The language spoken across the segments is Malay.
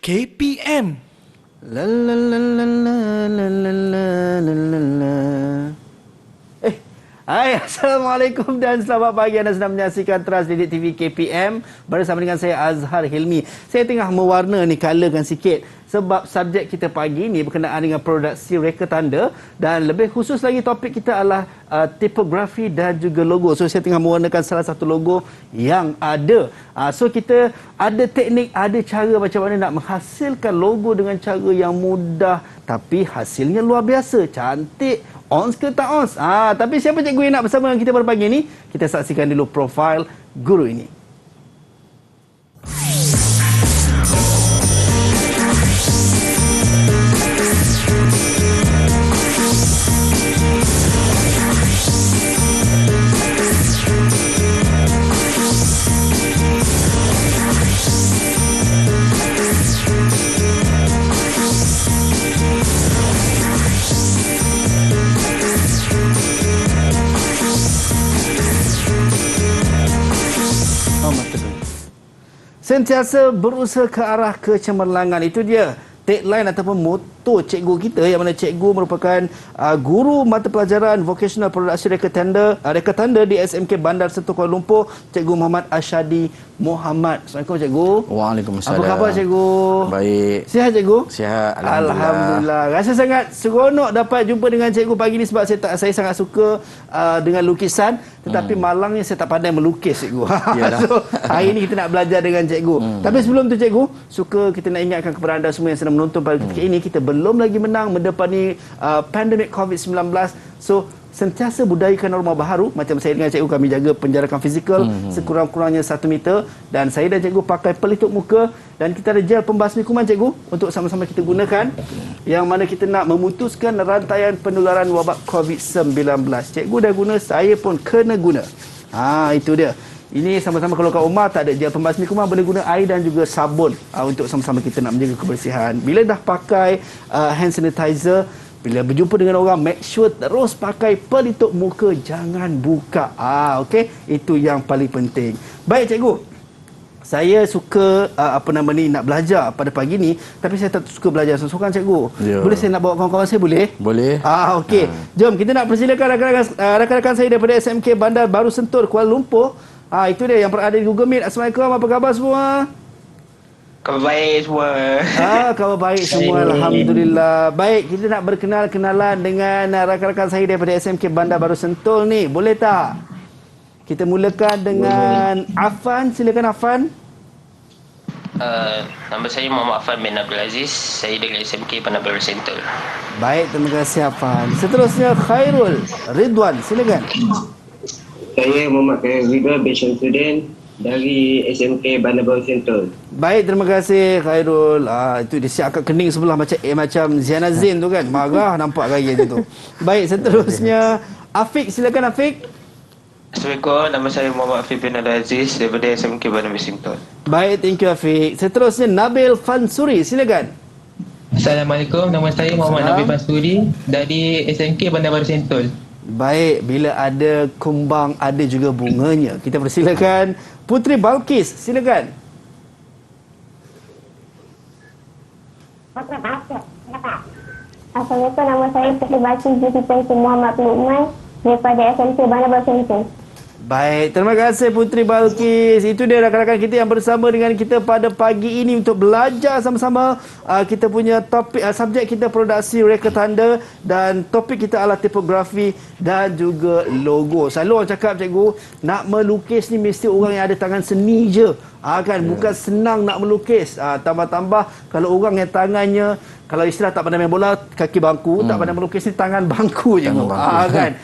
KPM. La la la la la la la la la la. Hai, Assalamualaikum dan selamat pagi. Anda sedang menyaksikan Trans Didik TV KPM bersama dengan saya Azhar Hilmi. Saya tengah mewarna ni, colourkan sikit sebab subjek kita pagi ni berkenaan dengan produksi reka tanda dan lebih khusus lagi topik kita adalah tipografi dan juga logo. So saya tengah mewarnakan salah satu logo yang ada. So kita ada teknik, ada cara macam mana nak menghasilkan logo dengan cara yang mudah tapi hasilnya luar biasa, cantik. Ons ke tak ons? Tapi siapa cikgu yang nak bersama dengan kita pada pagi ini? Kita saksikan dulu profil guru ini. Sentiasa berusaha ke arah kecemerlangan. Itu dia tagline ataupun moto cikgu kita, yang mana cikgu merupakan guru mata pelajaran vocational produksi reka tanda di SMK Bandar Sentul Kuala Lumpur, Cikgu Muhammad Ashadi Muhammad. Assalamualaikum cikgu. Waalaikumsalam. Apa khabar cikgu? Baik. Sihat cikgu? Sihat, Alhamdulillah. Rasa sangat seronok dapat jumpa dengan cikgu pagi ni sebab saya sangat suka dengan lukisan, tetapi malangnya saya tak pandai melukis cikgu. So hari ni kita nak belajar dengan cikgu. Tapi sebelum tu cikgu, suka kita nak ingatkan kepada anda semua yang sedang menonton pada ketika ini, kita belum lagi menang mendepani pandemik COVID-19. So sentiasa budayakan norma baharu. Macam saya dengan cikgu, kami jaga penjarakan fizikal sekurang-kurangnya 1 meter, dan saya dan cikgu pakai pelitup muka, dan kita ada gel pembasmi kuman cikgu untuk sama-sama kita gunakan, yang mana kita nak memutuskan rantaian penularan wabak COVID-19. Cikgu dah guna, saya pun kena guna. Itu dia. Ini sama-sama kalau kat rumah tak ada gel pembasmi kuman, boleh guna air dan juga sabun untuk sama-sama kita nak menjaga kebersihan. Bila dah pakai hand sanitizer, bila berjumpa dengan orang, make sure terus pakai pelitup muka, jangan buka. Okey, itu yang paling penting. Baik cikgu, saya suka nak belajar pada pagi ni, tapi saya tak suka belajar seorang cikgu. Boleh saya nak bawa kawan-kawan saya, boleh? Boleh. Okey. Jom kita nak persilakan rakan-rakan saya daripada SMK Bandar Baru Sentul Kuala Lumpur. Itu dia yang berada di Google Meet. Assalamualaikum, apa khabar semua? Khabar baik semua. Khabar baik semua, alhamdulillah. Baik, kita nak berkenalan dengan rakan-rakan saya daripada SMK Bandar Baru Sentul ni. Boleh tak? Kita mulakan dengan Afan. Silakan Afan. Nama saya Muhammad Afan bin Abdul Aziz. Saya dari SMK Bandar Baru Sentul. Baik, terima kasih Afan. Seterusnya Khairul Ridwan. Silakan. Saya Muhammad Khairul Ridwan bin Syamsuddin dari SMK Bandar Baru Sentul. Baik, terima kasih Khairul. Itu dia siap kat kening sebelah macam Ziana Zain tu kan. Marah nampak gaya dia tu. Baik, seterusnya Afiq. Silakan Afiq. Assalamualaikum, nama saya Muhammad Afiq bin Abdul Aziz daripada SMK Bandar Baru Sentul. Baik, thank you Afiq. Seterusnya Nabil Fansuri. Silakan. Assalamualaikum, nama saya Muhammad Nabil Fansuri dari SMK Bandar Baru Sentul. Baik, bila ada kumbang ada juga bunganya. Kita persilakan Putri Balkis. Silakan. Assalamualaikum, nama saya Putri Balkis binti Muhammad Luqman daripada SMK Bandar Baru Sentul. Baik, terima kasih Putri Balkis. Itu dia rakan-rakan kita yang bersama dengan kita pada pagi ini untuk belajar sama-sama. Kita punya topik, subjek kita produksi reka tanda, dan topik kita adalah tipografi dan juga logo. Selalu orang cakap cikgu, nak melukis ni mesti orang yang ada tangan seni je. Bukan senang nak melukis. Tambah-tambah kalau orang yang tangannya, kalau istilah tak pandai main bola, kaki bangku, tak pandai melukis ni tangan bangku je.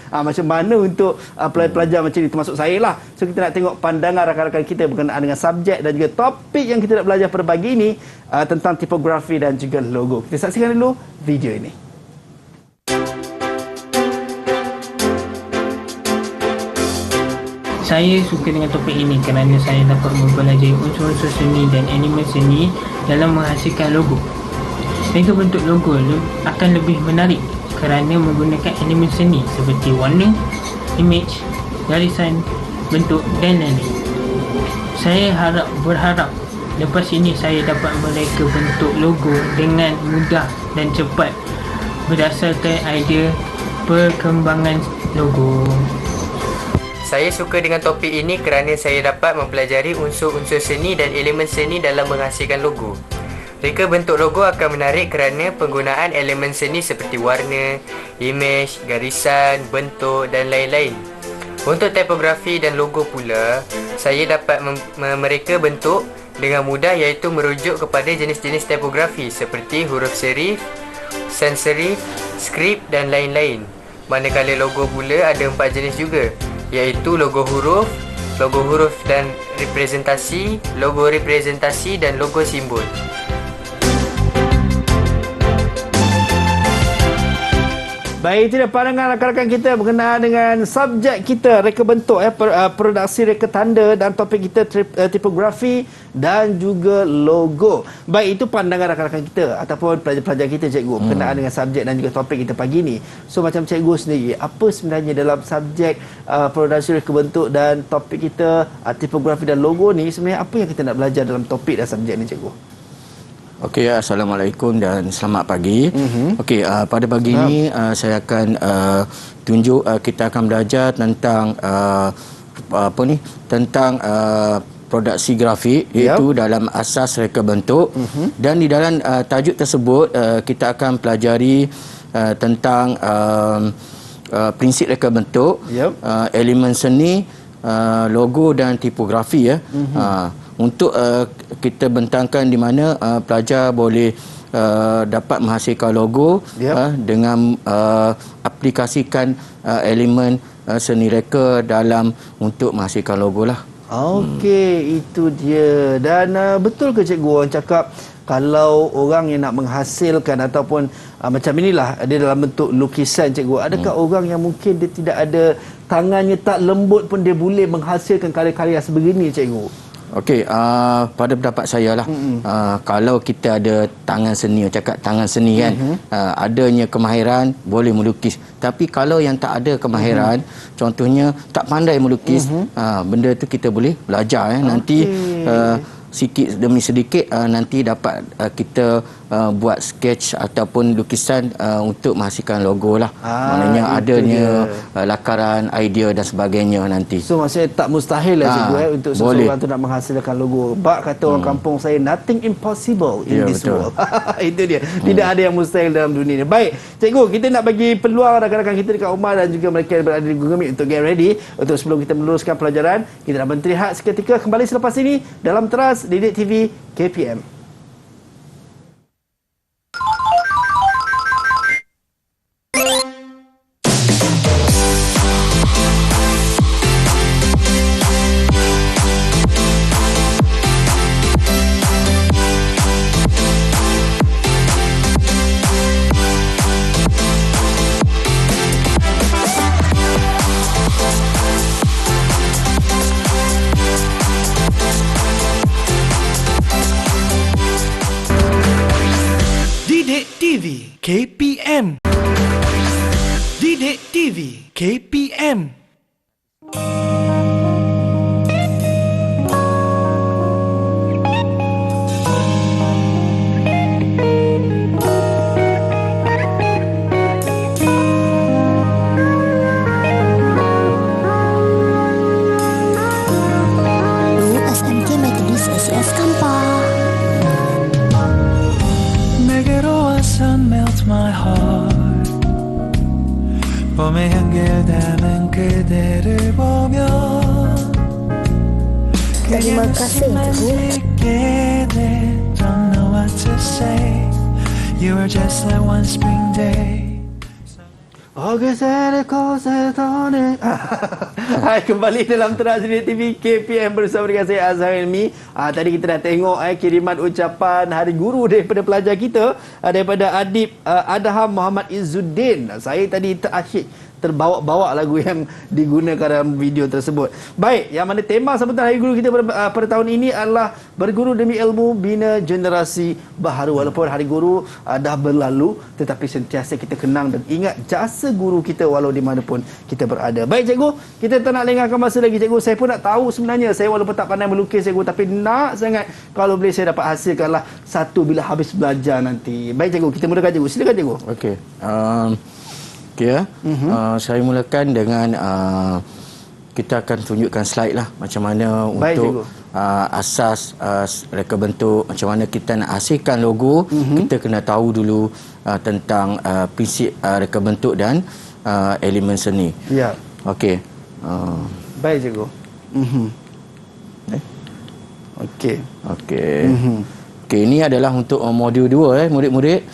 Macam mana untuk pelajar macam ni, termasuk saya lah. So kita nak tengok pandangan rakan-rakan kita berkenaan dengan subjek dan juga topik yang kita nak belajar pada pagi ini, tentang tipografi dan juga logo. Kita saksikan dulu video ini. Saya suka dengan topik ini kerana saya dapat mempelajari unsur-unsur seni dan elemen seni dalam menghasilkan logo. Mega bentuk logo akan lebih menarik kerana menggunakan elemen seni seperti warna, image, garisan, bentuk dan lain-lain. Saya berharap Lepas ini saya dapat mereka bentuk logo dengan mudah dan cepat berdasarkan idea perkembangan logo. Saya suka dengan topik ini kerana saya dapat mempelajari unsur-unsur seni dan elemen seni dalam menghasilkan logo. Reka bentuk logo akan menarik kerana penggunaan elemen seni seperti warna, imej, garisan, bentuk dan lain-lain. Untuk tipografi dan logo pula, saya dapat mereka bentuk dengan mudah iaitu merujuk kepada jenis-jenis tipografi seperti huruf serif, sans serif, skrip dan lain-lain. Manakala logo pula ada 4 jenis juga, iaitu logo huruf dan representasi, logo representasi dan logo simbol. Baik, itu dia pandangan rakan-rakan kita berkenaan dengan subjek kita, reka bentuk, produksi reka tanda, dan topik kita tipografi dan juga logo. Baik, itu pandangan rakan-rakan kita ataupun pelajar-pelajar kita, cikgu, berkenaan dengan subjek dan juga topik kita pagi ni. So, macam cikgu sendiri, apa sebenarnya dalam subjek produksi reka bentuk dan topik kita tipografi dan logo ni, sebenarnya apa yang kita nak belajar dalam topik dan subjek ni, cikgu? Okey, Assalamualaikum dan selamat pagi. Okey, pada pagi ini saya akan tunjuk, kita akan belajar tentang tentang produksi grafik, iaitu dalam asas reka bentuk. Dan di dalam tajuk tersebut kita akan pelajari tentang prinsip reka bentuk, elemen seni, logo dan tipografi ya. Untuk kita bentangkan di mana pelajar boleh dapat menghasilkan logo dengan aplikasikan elemen seni reka dalam untuk menghasilkan logo lah. Okey, itu dia. Dan betul ke cikgu orang cakap kalau orang yang nak menghasilkan ataupun macam inilah dia dalam bentuk lukisan, cikgu, adakah orang yang mungkin dia tidak ada tangannya tak lembut pun dia boleh menghasilkan karya-karya sebegini, cikgu? Okey, pada pendapat saya lah, kalau kita ada tangan seni, cakap tangan seni kan, adanya kemahiran boleh melukis. Tapi kalau yang tak ada kemahiran, contohnya tak pandai melukis, benda tu kita boleh belajar nanti sikit demi sedikit nanti dapat kita buat sketch ataupun lukisan untuk menghasilkan logo lah. Maknanya adanya lakaran, idea dan sebagainya nanti. So maksudnya tak mustahil lah cikgu untuk seseorang tu nak menghasilkan logo. Bak kata orang kampung saya, nothing impossible in this world. Itu dia. Tidak ada yang mustahil dalam dunia ni. Baik, cikgu, kita nak bagi peluang rakan-rakan kita dekat rumah dan juga mereka yang berada di Google Meet untuk get ready. Untuk sebelum kita meneruskan pelajaran, kita nak berteriak seketika kembali selepas ini dalam Teras Didik TV KPM. KPM. Didik TV KPM. SMK Metodis SES Kampar. Melt my heart. 봄의 향기를 담은 그대를 보며 Terima kasih, Ibu. Don't know what to say. You were just like one spring day. Hai, kembali dalam Teras Didik TV KPM bersama dengan saya Azhar Ilmi. Tadi kita dah tengok kiriman ucapan Hari Guru daripada pelajar kita, daripada Adib Adham Muhammad Izzuddin. Saya tadi terakhir terbawa-bawa lagu yang digunakan dalam video tersebut. Baik, yang mana tema sambutan Hari Guru kita pada tahun ini adalah berguru demi ilmu, bina generasi baharu. Walaupun Hari Guru dah berlalu, tetapi sentiasa kita kenang dan ingat jasa guru kita walau di mana pun kita berada. Baik cikgu, kita tak nak lengahkan masa lagi cikgu. Saya pun nak tahu sebenarnya, saya walaupun tak pandai melukis cikgu, tapi nak sangat kalau boleh saya dapat hasilkanlah satu bila habis belajar nanti. Baik cikgu, kita mulakan cikgu. Silakan cikgu. Okey. Saya mulakan dengan kita akan tunjukkan slide lah macam mana baik, untuk asas reka bentuk, macam mana kita nak hasilkan logo. Kita kena tahu dulu tentang prinsip reka bentuk dan elemen seni. Ya. Okey. Baik cikgu. Okey. Okey. Okey, ini adalah untuk modul 2 murid-murid.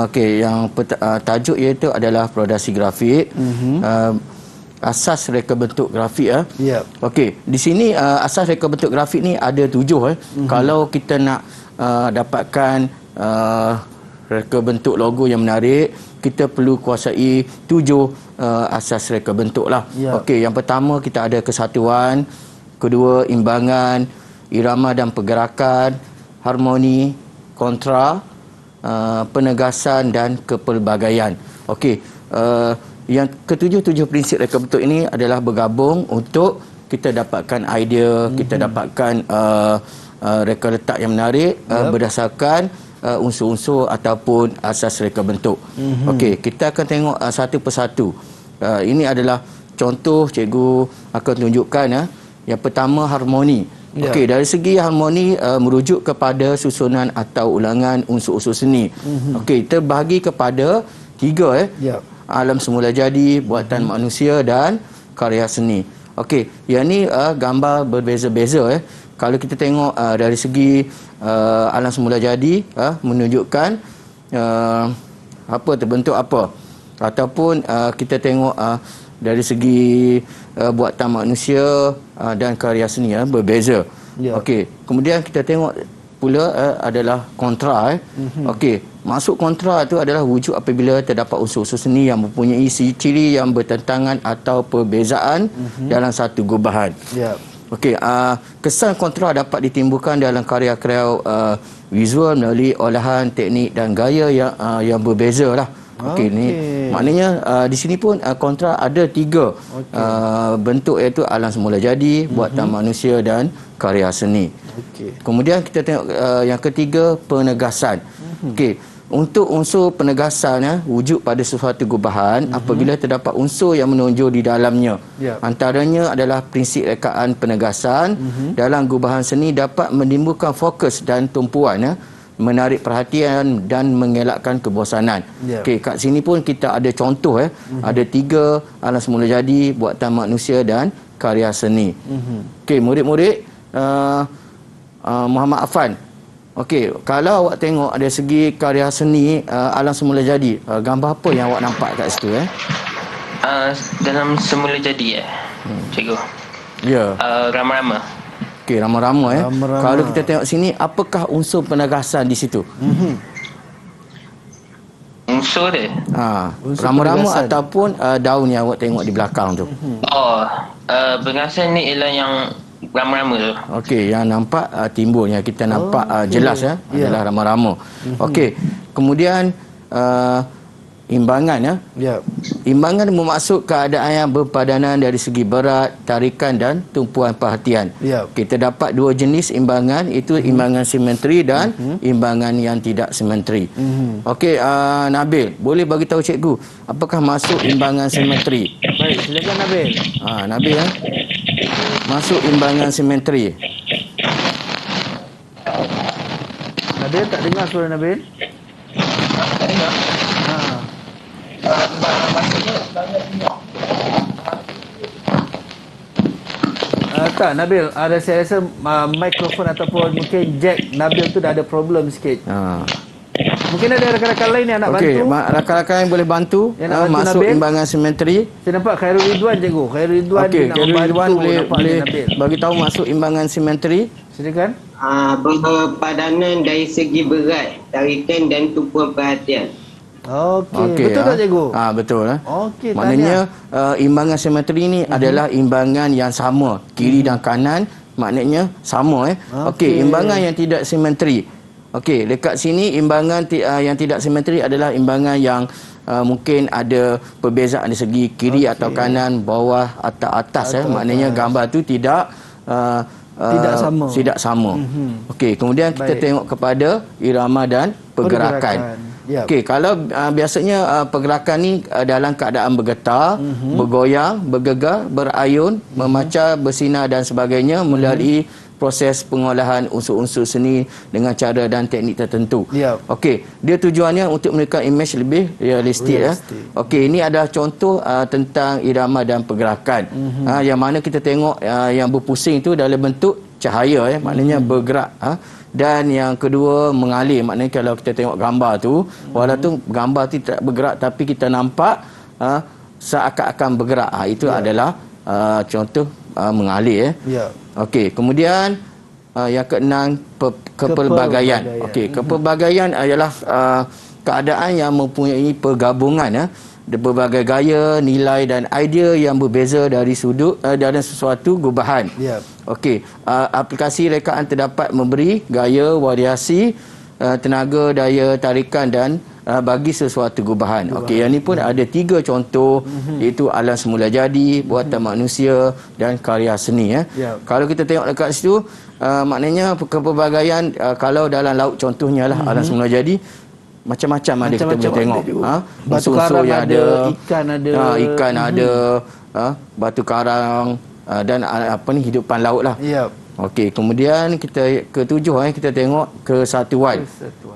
Okey, yang tajuk iaitu adalah produksi grafik. Asas reka bentuk grafik Ya. Okey, di sini asas reka bentuk grafik ni ada 7 Kalau kita nak dapatkan reka bentuk logo yang menarik, kita perlu kuasai 7 asas reka bentuk lah. Ya. Okey, yang pertama kita ada kesatuan, kedua imbangan, irama dan pergerakan, harmoni, kontra, penegasan dan kepelbagaian. Okey, yang ketujuh prinsip reka bentuk ini adalah bergabung untuk kita dapatkan idea, kita dapatkan reka letak yang menarik berdasarkan unsur-unsur ataupun asas reka bentuk. Okey, kita akan tengok satu persatu. Ini adalah contoh cikgu akan tunjukkan. Yang pertama, harmoni. Okey, dari segi harmoni merujuk kepada susunan atau ulangan unsur-unsur seni. Okey, terbahagi kepada 3 alam semula jadi, buatan manusia dan karya seni. Okey, yang ni gambar berbeza-beza. Kalau kita tengok dari segi alam semula jadi, menunjukkan apa terbentuk apa, ataupun kita tengok dari segi buatan manusia dan karya seni berbeza. Okey, kemudian kita tengok pula adalah kontra. Okey, masuk kontra itu adalah wujud apabila terdapat unsur-unsur seni yang mempunyai ciri yang bertentangan atau perbezaan dalam satu gubahan. Okey, kesan kontra dapat ditimbulkan dalam karya-karya visual melalui olahan, teknik dan gaya yang berbeza lah. Okey, ni maknanya di sini pun kontra ada 3 bentuk, iaitu alam semula jadi, buatan manusia dan karya seni. Kemudian kita tengok yang ketiga, penegasan. Okey, untuk unsur penegasan wujud pada sesuatu gubahan apabila terdapat unsur yang menonjol di dalamnya. Antaranya adalah prinsip rekaan penegasan dalam gubahan seni dapat menimbulkan fokus dan tumpuan, menarik perhatian dan mengelakkan kebosanan. Okey, kat sini pun kita ada contoh. Ada 3 alam semula jadi, buatan manusia dan karya seni. Okey, murid-murid Muhammad Afan. Okey, kalau awak tengok ada segi karya seni alam semula jadi, gambar apa yang awak nampak kat situ Dalam semula jadi cikgu. Ya. Rama-rama. Okey, rama-rama Kalau kita tengok sini, apakah unsur penegasan di situ? Unsur dia? Rama-rama ataupun daun yang awak tengok di belakang tu. Penegasan ni ialah yang rama-rama tu. Okey, yang nampak timbulnya kita nampak jelas adalah rama-rama. Okey, kemudian imbangan Imbangan bermaksud keadaan yang berpadanan dari segi berat, tarikan dan tumpuan perhatian. Kita dapat 2 jenis imbangan, itu imbangan simetri dan imbangan yang tidak simetri. Okey, Nabil, boleh bagi tahu cikgu apakah masuk imbangan simetri? Baik, silakan Nabil. Nabil masuk imbangan simetri. Nabil, tak dengar suara Nabil? Tak dengar. Tak, Nabil, saya rasa mikrofon ataupun mungkin jack Nabil tu dah ada problem sikit. Mungkin ada rakan-rakan lain yang nak bantu. Okey, rakan-rakan yang boleh bantu masuk Nabil. Imbangan simetri. Saya nampak Khairul Ridwan cikgu. Khairul Ridwan Okey, Khairul Ridwan boleh bagi tahu masuk imbangan simetri. Silakan. Berpadanan dari segi berat, tarikan dan tumpuan perhatian. Okey. Betul tak cikgu? Betul. Okey, maknanya imbangan simetri ni adalah imbangan yang sama, kiri dan kanan, maknanya sama. Okey, imbangan yang tidak simetri. Okey, dekat sini imbangan yang tidak simetri adalah imbangan yang mungkin ada perbezaan dari segi kiri atau kanan, bawah atau atas. Maknanya gambar tu tidak sama. Tidak sama. Okey, kemudian kita tengok kepada irama dan pergerakan. Okey, kalau biasanya pergerakan ni dalam keadaan bergetar, bergoyang, bergegar, berayun, memancar, bersinar dan sebagainya melalui proses pengolahan unsur-unsur seni dengan cara dan teknik tertentu. Okey, dia tujuannya untuk memberikan imej lebih realistik. Okey, ini adalah contoh tentang irama dan pergerakan. Yang mana kita tengok yang berpusing itu dalam bentuk cahaya, maknanya bergerak. Dan yang kedua mengalir, maknanya kalau kita tengok gambar tu, walaupun gambar tu tidak bergerak tapi kita nampak seakan-akan bergerak. Itu adalah contoh mengalir. Okey, kemudian yang keenam kepelbagaian. Okey, kepelbagaian ialah keadaan yang mempunyai pergabungan berbagai gaya, nilai dan idea yang berbeza dari sudut dari sesuatu gubahan. Okey, aplikasi rekaan terdapat memberi gaya, variasi, tenaga, daya tarikan dan bagi sesuatu gubahan. Okey, yang ni pun ada 3 contoh, iaitu alam semula jadi, buatan manusia dan karya seni. Kalau kita tengok dekat situ, maknanya kepelbagaian, kalau dalam laut contohnya lah alam semula jadi, macam-macam ada kita boleh tengok. Batu karang ada, ikan ada, batu karang dan hidupan laut lah. Okey, kemudian kita ketujuh kita tengok kesatuan.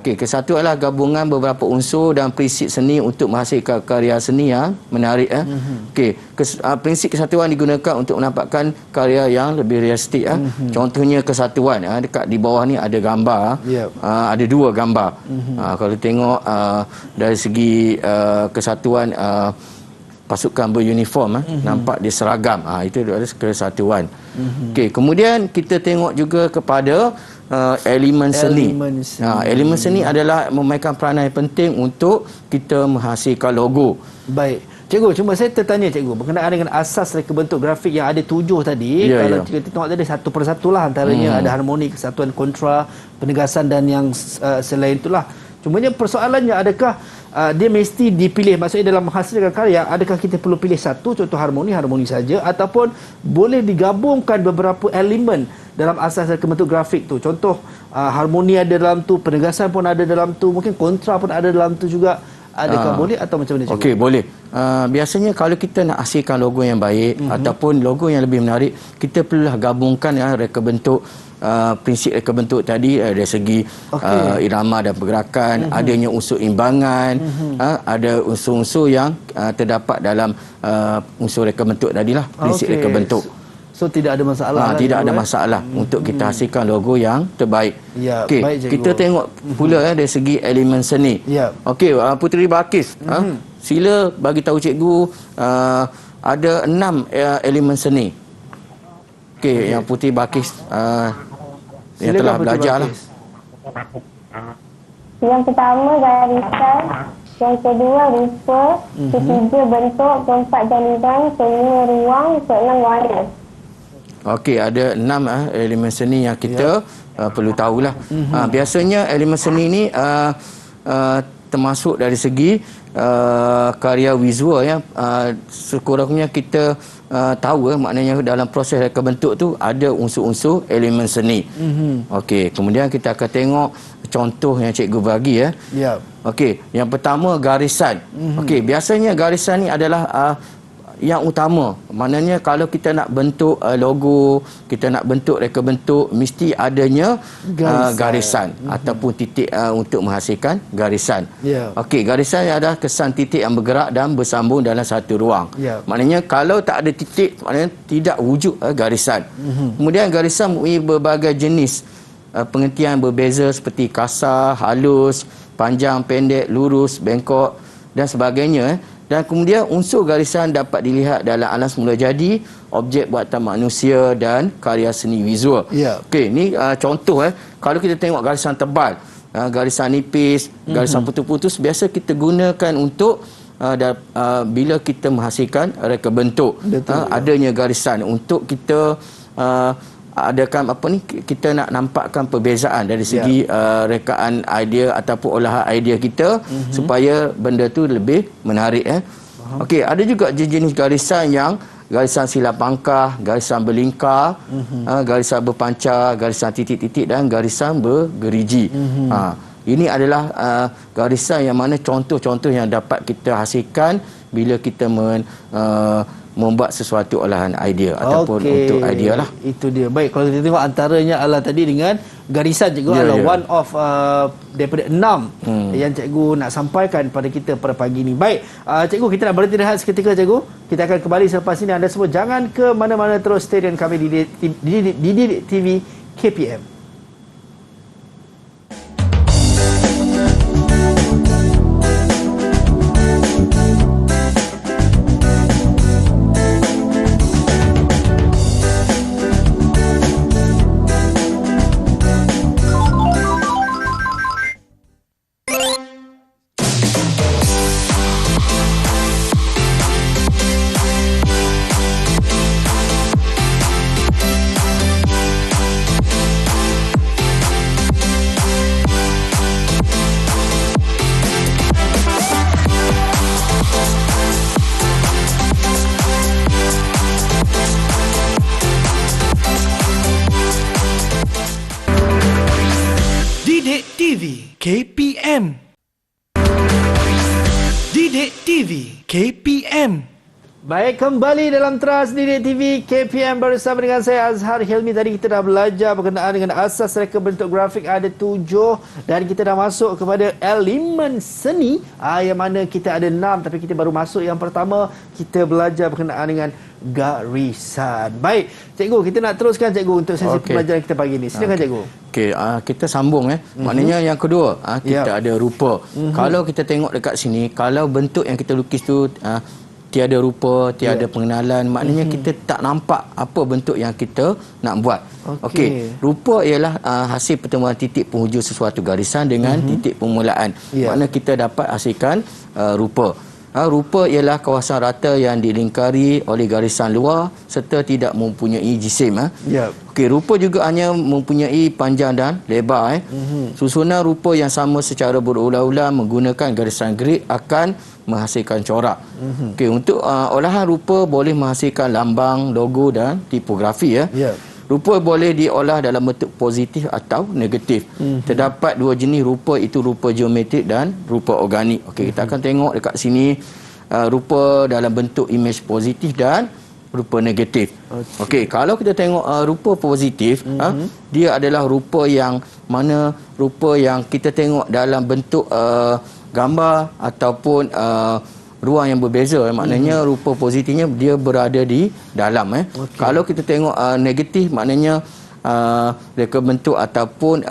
Okey, kesatuan adalah gabungan beberapa unsur dan prinsip seni untuk menghasilkan karya seni yang menarik. Okey, prinsip kesatuan digunakan untuk menampakkan karya yang lebih realistik. Contohnya kesatuan, dekat di bawah ni ada gambar. Ada 2 gambar. Kalau tengok dari segi kesatuan pasukan beruniform, nampak dia seragam. Itu adalah kesatuan. Okey, kemudian kita tengok juga kepada elemen seni. Elemen seni adalah memainkan peranan yang penting untuk kita menghasilkan logo. Baik. Cikgu, cuma saya tertanya cikgu berkenaan dengan asas reka bentuk grafik yang ada 7 tadi. Kalau kita tengok tadi satu persatu lah, antaranya ada harmoni, kesatuan, kontra, penegasan dan yang selain itulah. Cumanya persoalannya, adakah dia mesti dipilih, maksudnya dalam menghasilkan karya, adakah kita perlu pilih satu, contoh harmoni saja, ataupun boleh digabungkan beberapa elemen dalam asas reka bentuk grafik tu? Contoh harmoni ada dalam tu, penegasan pun ada dalam tu, mungkin kontra pun ada dalam tu juga. Adakah boleh atau macam mana cikgu? Okey, boleh. Biasanya kalau kita nak hasilkan logo yang baik ataupun logo yang lebih menarik, kita perlulah gabungkan reka bentuk, prinsip reka bentuk tadi dari segi irama dan pergerakan, adanya unsur imbangan, ada unsur-unsur yang terdapat dalam unsur reka bentuk tadilah, prinsip reka bentuk. So tidak ada masalah. Tidak ada masalah untuk kita hasilkan logo yang terbaik. Okey, baik, kita tengok pula dari segi elemen seni. Okey, Puteri Balqis, sila bagi tahu cikgu ada 6 elemen seni. Okey, yang Puteri Balqis yang telah belajarlah. Yang pertama garisan, yang kedua rupa, ketiga bentuk, keempat jalinan, kelima ruang, keenam warna. Okey, ada 6 elemen seni yang kita perlu tahulah. Biasanya elemen seni ni termasuk dari segi karya visual sekurang-kurangnya kita tahu maknanya dalam proses reka bentuk tu ada unsur-unsur elemen seni. Okey, kemudian kita akan tengok contoh yang cikgu bagi Okey, yang pertama garisan. Okey, biasanya garisan ni adalah yang utama. Maknanya kalau kita nak bentuk logo, kita nak bentuk reka bentuk, mesti adanya garisan ataupun titik untuk menghasilkan garisan. Okey, garisan adalah kesan titik yang bergerak dan bersambung dalam satu ruang. Maknanya kalau tak ada titik, maknanya tidak wujud garisan. Kemudian garisan mempunyai berbagai jenis pengertian berbeza seperti kasar, halus, panjang, pendek, lurus, bengkok dan sebagainya. Dan kemudian unsur garisan dapat dilihat dalam alam semula jadi, objek buatan manusia dan karya seni visual. Okey, ni contoh kalau kita tengok garisan tebal, garisan nipis, garisan putus-putus biasa kita gunakan untuk bila kita menghasilkan reka bentuk. Adanya garisan untuk kita adakan kita nak nampakkan perbezaan dari segi rekaan idea ataupun olahan idea kita supaya benda tu lebih menarik. Okey, ada juga jenis garisan yang garisan sila pangkah, garisan berlingkar, garisan berpancar, garisan titik-titik dan garisan bergerigi. Ini adalah garisan yang mana contoh-contoh yang dapat kita hasilkan bila kita membuat sesuatu olahan idea ataupun untuk idea lah. Itu dia. Baik, kalau kita tengok antaranya adalah tadi dengan garisan cikgu adalah one of daripada 6 yang cikgu nak sampaikan pada kita pada pagi ini. Baik, cikgu kita nak berhenti rehat seketika cikgu. Kita akan kembali selepas ini. Anda semua jangan ke mana-mana, terus stay dengan kami di Didik TV KPM. KPM. Didik TV KPM. Baik, kembali dalam Teras Didik TV KPM bersama dengan saya Azhar Hilmi. Tadi kita dah belajar berkenaan dengan asas reka bentuk grafik ada 7 dan kita dah masuk kepada elemen seni yang mana kita ada 6 tapi kita baru masuk yang pertama. Kita belajar berkenaan dengan garisan. Baik, cikgu, kita nak teruskan cikgu untuk sesi pembelajaran kita pagi ini. Silakan cikgu. Okey, kita sambung Maknanya yang kedua, kita ada rupa. Kalau kita tengok dekat sini, kalau bentuk yang kita lukis tu tiada rupa, tiada pengenalan, maknanya kita tak nampak apa bentuk yang kita nak buat. Okey, rupa ialah hasil pertemuan titik penghujung sesuatu garisan dengan titik permulaan. Maknanya kita dapat hasilkan rupa. Rupa ialah kawasan rata yang dilingkari oleh garisan luar serta tidak mempunyai jisim. Okey, rupa juga hanya mempunyai panjang dan lebar. Susunan rupa yang sama secara berulang-ulang menggunakan garisan grid akan menghasilkan corak. Okey, untuk olahan rupa boleh menghasilkan lambang, logo dan tipografi. Rupa boleh diolah dalam bentuk positif atau negatif. Terdapat 2 jenis rupa, itu rupa geometrik dan rupa organik. Okey, kita akan tengok dekat sini rupa dalam bentuk imej positif dan rupa negatif. Okey, kalau kita tengok rupa positif, dia adalah rupa yang mana rupa yang kita tengok dalam bentuk gambar ataupun ruang yang berbeza. Maknanya rupa positifnya dia berada di dalam. Kalau kita tengok negatif, maknanya reka bentuk ataupun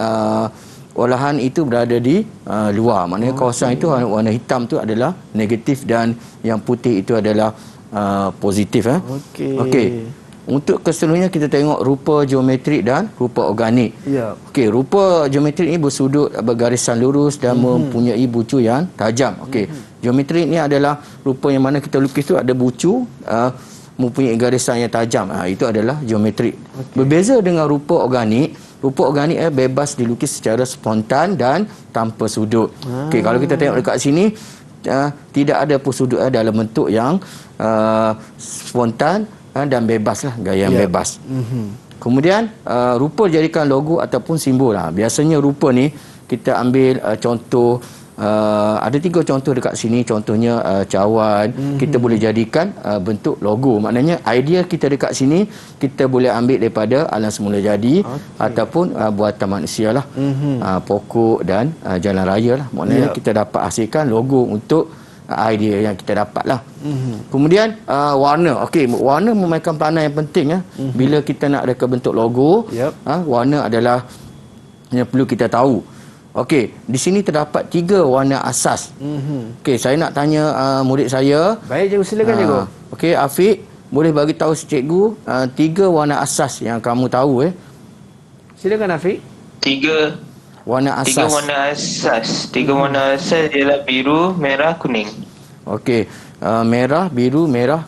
olahan itu berada di luar. Maknanya kawasan itu warna hitam tu adalah negatif dan yang putih itu adalah positif. Okey. Untuk keseluruhannya kita tengok rupa geometrik dan rupa organik. Okey, rupa geometrik ini bersudut bergarisan lurus dan mempunyai bucu yang tajam. Okey. Geometrik ini adalah rupa yang mana kita lukis tu ada bucu, mempunyai garisan yang tajam. Itu adalah geometrik. Berbeza dengan rupa organik. Rupa organik bebas dilukis secara spontan dan tanpa sudut. Okey, kalau kita tengok dekat sini tidak ada pun sudut dalam bentuk yang spontan dan bebaslah, gaya yang bebas. Kemudian rupa dijadikan logo ataupun simbol. Biasanya rupa ni kita ambil contoh, ada 3 contoh dekat sini. Contohnya cawan, kita boleh jadikan bentuk logo. Maknanya idea kita dekat sini kita boleh ambil daripada alam semula jadi ataupun buatan manusia lah. Pokok dan jalan raya lah. Maknanya kita dapat hasilkan logo untuk idea yang kita dapat lah. Kemudian warna. Okey, warna memainkan peranan yang penting. Bila kita nak reka bentuk logo, warna adalah yang perlu kita tahu. Okey, di sini terdapat 3 warna asas. Okey, saya nak tanya murid saya. Baik, cikgu, silakan cikgu. Okey, Afiq, boleh bagi tahu cikgu 3 warna asas yang kamu tahu. Silakan Afiq. 3 warna asas. Tiga warna asas ialah biru, merah, kuning. Okey, merah, biru, merah,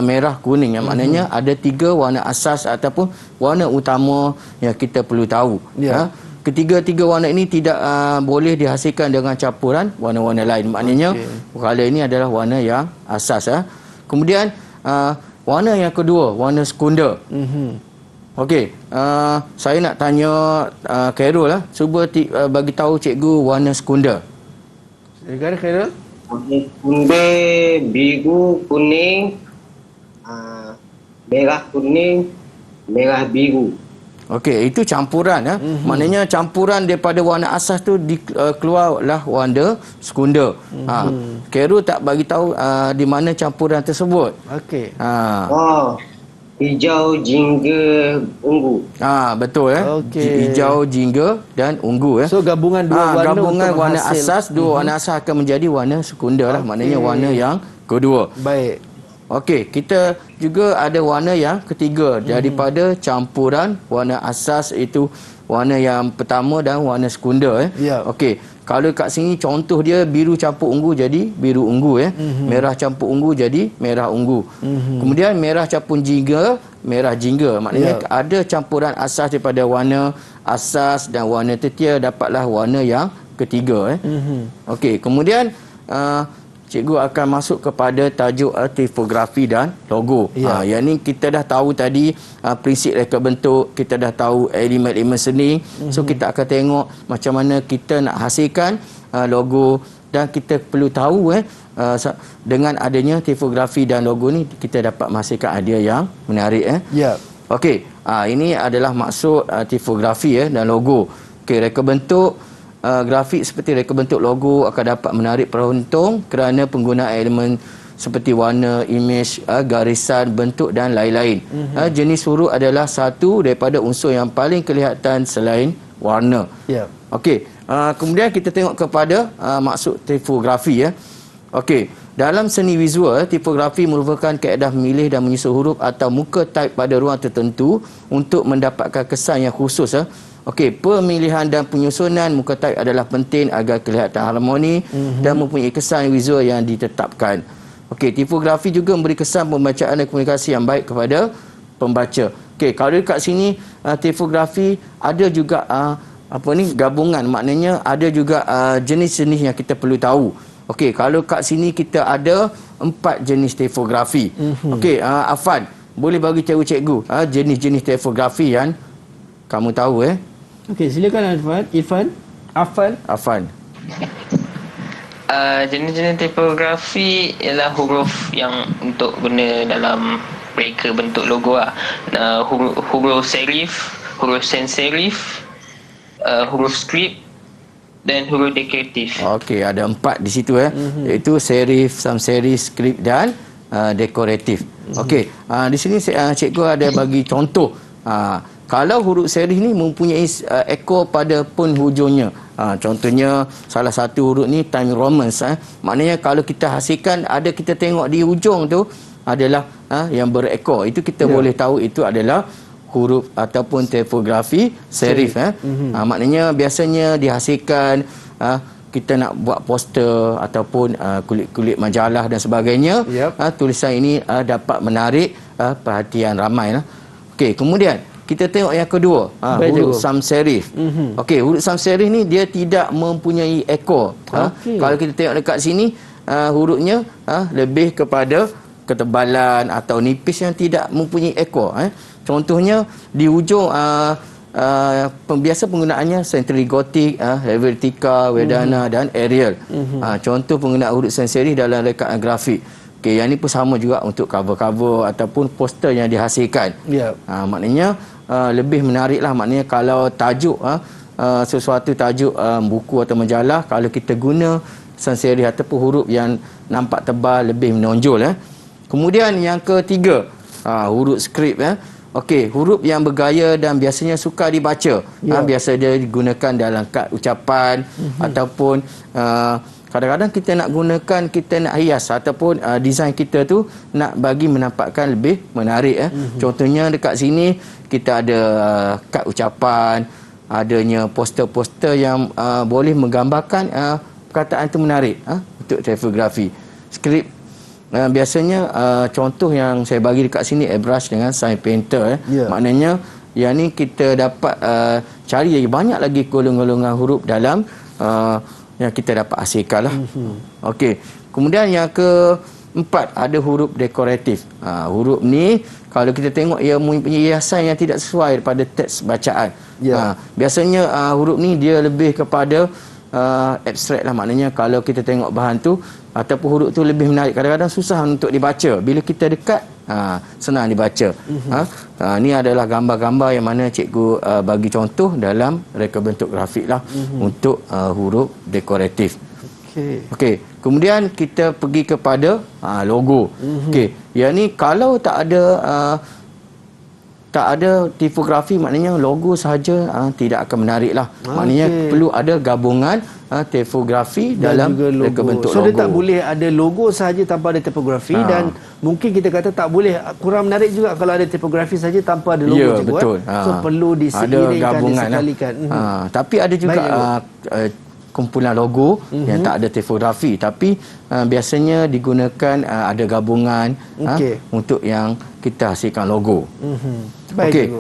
merah, kuning. Yang maknanya ada 3 warna asas ataupun warna utama yang kita perlu tahu. Ketiga-tiga warna ini tidak boleh dihasilkan dengan campuran warna-warna lain. Maknanya color ini adalah warna yang asas. Kemudian warna yang kedua, warna sekunder. Okey, saya nak tanya Khairul lah. Cuba bagi tahu cikgu warna sekunder. Silakan Khairul. Warna sekunder biru, kuning, merah, kuning, merah, biru. Okey, itu campuran. Maknanya campuran daripada warna asas tu keluarlah warna sekunder. Khairul tak bagi tahu di mana campuran tersebut. Okey. Hijau, jingga, ungu. Betul Okey. Hijau, jingga dan ungu So gabungan dua warna gabungan untuk warna menghasil. asas, dua warna asas akan menjadi warna sekunder lah. Maknanya warna yang kedua. Baik. Okey, kita juga ada warna yang ketiga daripada campuran warna asas, itu warna yang pertama dan warna sekunder. Okey, kalau kat sini contoh dia biru campur ungu jadi biru ungu. Merah campur ungu jadi merah ungu. Kemudian merah campur jingga, merah jingga. Maknanya ada campuran asas daripada warna asas dan warna tetia, dapatlah warna yang ketiga. Okey, kemudian cikgu akan masuk kepada tajuk tipografi dan logo. Yang ni kita dah tahu tadi prinsip reka bentuk, kita dah tahu elemen-elemen seni. So kita akan tengok macam mana kita nak hasilkan logo, dan kita perlu tahu dengan adanya tipografi dan logo ni kita dapat menghasilkan idea yang menarik. Okey, ini adalah maksud tipografi dan logo. Okey, reka bentuk grafik seperti reka bentuk logo akan dapat menarik penonton kerana penggunaan elemen seperti warna, imej, garisan, bentuk dan lain-lain. Jenis huruf adalah satu daripada unsur yang paling kelihatan selain warna. Okey, kemudian kita tengok kepada maksud tipografi. Okey, dalam seni visual, tipografi merupakan kaedah memilih dan menyusun huruf atau muka type pada ruang tertentu untuk mendapatkan kesan yang khusus. Okey, pemilihan dan penyusunan muka type adalah penting agar kelihatan harmoni dan mempunyai kesan visual yang ditetapkan. Okey, tipografi juga memberi kesan pembacaan dan komunikasi yang baik kepada pembaca. Okey, kalau dekat sini tipografi ada juga gabungan, maknanya ada juga jenis-jenis yang kita perlu tahu. Okey, kalau kat sini kita ada 4 jenis tipografi. Okey, Afan, boleh bagi cikgu jenis-jenis tipografi yang kamu tahu. Okey, silakan Afan. Jenis-jenis tipografi ialah huruf yang untuk guna dalam reka bentuk logo huruf serif, huruf sans serif, huruf script dan huruf dekoratif. Okey, ada 4 di situ iaitu serif, sans serif, script dan dekoratif. Okey, di sini cikgu ada bagi contoh. Kalau huruf serif ni mempunyai ekor pada penghujungnya. Contohnya salah satu huruf ni Times Roman. Maknanya kalau kita hasilkan, kita tengok di hujung tu adalah yang berekor. Itu kita boleh tahu itu adalah huruf ataupun tipografi serif. Maknanya biasanya dihasilkan kita nak buat poster ataupun kulit-kulit majalah dan sebagainya. Tulisan ini dapat menarik perhatian ramai. Okey, kemudian kita tengok yang kedua, huruf sans serif. Okey, huruf sans serif ni dia tidak mempunyai ekor. Kalau kita tengok dekat sini, hurufnya lebih kepada ketebalan atau nipis yang tidak mempunyai ekor. Contohnya di hujung biasa penggunaannya Century Gothic, Helvetica, Vedana dan Arial. Contoh penggunaan huruf sans serif dalam rekaan grafik. Okey, yang ni pun sama juga untuk cover-cover ataupun poster yang dihasilkan. Maknanya lebih menarik lah. Maknanya kalau tajuk sesuatu tajuk buku atau majalah, kalau kita guna sans serif ataupun huruf yang nampak tebal, lebih menonjol. Kemudian yang ketiga, huruf script. Okey, huruf yang bergaya dan biasanya suka dibaca. Biasa dia digunakan dalam kad ucapan ataupun kadang-kadang kita nak gunakan, kita nak hias ataupun design kita tu nak bagi menampakkan lebih menarik. Contohnya dekat sini kita ada kad ucapan, adanya poster-poster yang boleh menggambarkan perkataan itu menarik untuk tipografi. Skrip biasanya contoh yang saya bagi dekat sini airbrush dengan sign painter. Maknanya yang ni kita dapat cari banyak lagi golongan-golongan huruf dalam yang kita dapat hasilkan lah. Okey. Kemudian yang keempat ada huruf dekoratif. Huruf ni kalau kita tengok ia mempunyai hiasan yang tidak sesuai pada teks bacaan. Biasanya huruf ni dia lebih kepada abstrak lah, maknanya kalau kita tengok bahan tu ataupun huruf tu lebih menarik, kadang-kadang susah untuk dibaca. Bila kita dekat senang dibaca. Ni adalah gambar-gambar yang mana cikgu bagi contoh dalam reka bentuk grafik lah untuk huruf dekoratif. Okey. Kemudian kita pergi kepada logo. Okey. Yang ni kalau tak ada tipografi, maknanya logo sahaja tidak akan menarik lah. Maknanya perlu ada gabungan tipografi dalam reka bentuk so, logo. Dia tak boleh ada logo sahaja tanpa ada tipografi dan mungkin kita kata tak boleh, kurang menarik juga kalau ada tipografi saja tanpa ada logo. Ya, betul. So perlu diseiringkan, disekalikan. Tapi ada juga kumpulan logo yang tak ada tipografi, tapi biasanya digunakan ada gabungan untuk yang kita hasilkan logo. Okey.